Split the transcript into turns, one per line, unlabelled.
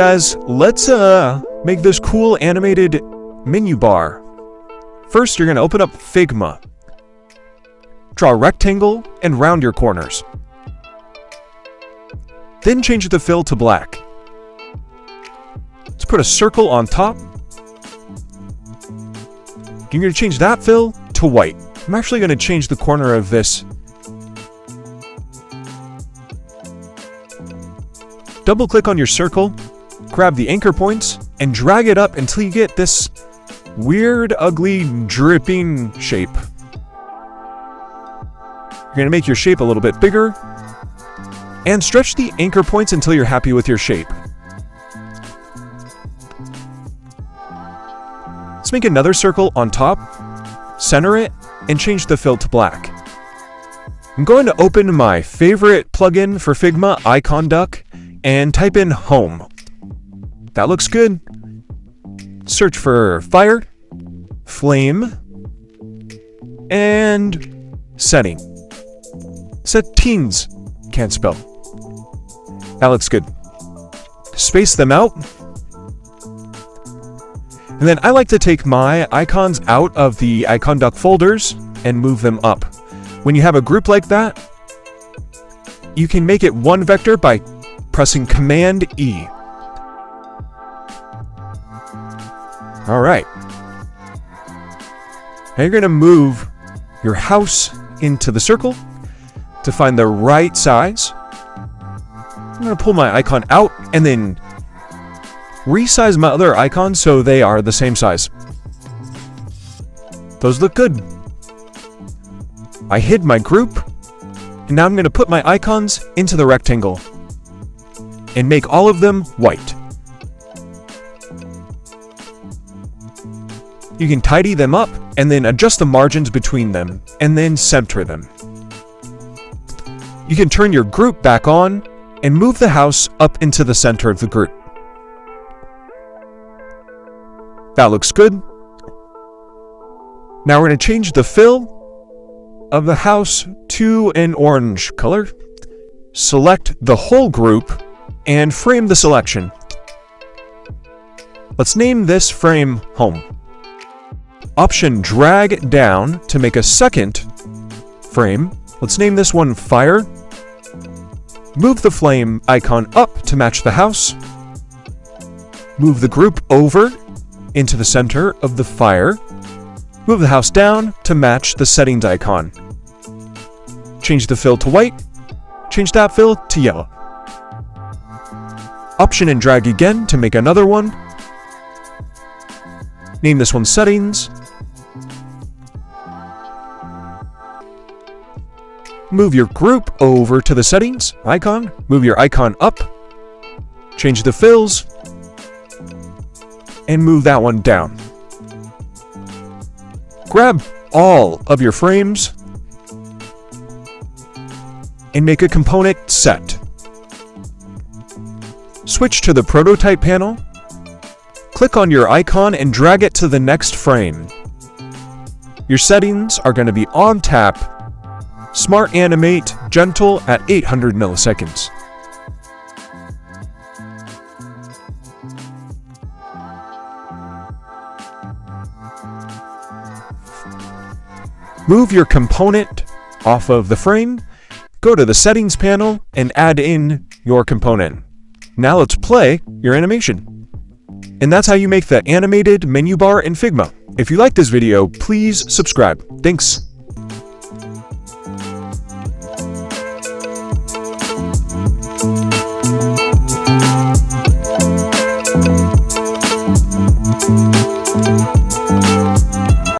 Guys, let's make this cool animated menu bar. First, you're going to open up Figma. Draw a rectangle and round your corners. Then change the fill to black. Let's put a circle on top. You're going to change that fill to white. I'm actually going to change the corner of this. Double click on your circle, grab the anchor points, and drag it up until you get this weird, ugly, dripping shape. You're going to make your shape a little bit bigger, and stretch the anchor points until you're happy with your shape. Let's make another circle on top, center it, and change the fill to black. I'm going to open my favorite plugin for Figma, Icon Duck, and type in home. That looks good. Search for fire, flame, and setting. Settings. Can't spell. That looks good. Space them out. And then I like to take my icons out of the Icon Duck folders and move them up. When you have a group like that, you can make it one vector by pressing Command E. Alright. Now you're going to move your house into the circle to find the right size. I'm going to pull my icon out and then resize my other icons so they are the same size. Those look good. I hid my group, and now I'm going to put my icons into the rectangle and make all of them white. You can tidy them up and then adjust the margins between them and then center them. You can turn your group back on and move the house up into the center of the group. That looks good. Now we're going to change the fill of the house to an orange color. Select the whole group and frame the selection. Let's name this frame home. Option drag down to make a second frame. Let's name this one fire. Move the flame icon up to match the house. Move the group over into the center of the fire. Move the house down to match the settings icon. Change the fill to white. Change that fill to yellow. Option and drag again to make another one. Name this one settings. Move your group over to the settings icon. Move your icon up. Change the fills. And move that one down. Grab all of your frames and make a component set. Switch to the prototype panel. Click on your icon and drag it to the next frame. Your settings are going to be on tap, Smart Animate, Gentle at 800 milliseconds. Move your component off of the frame, go to the settings panel, and add in your component. Now let's play your animation. And that's how you make the animated menu bar in Figma. If you like this video, please subscribe. Thanks.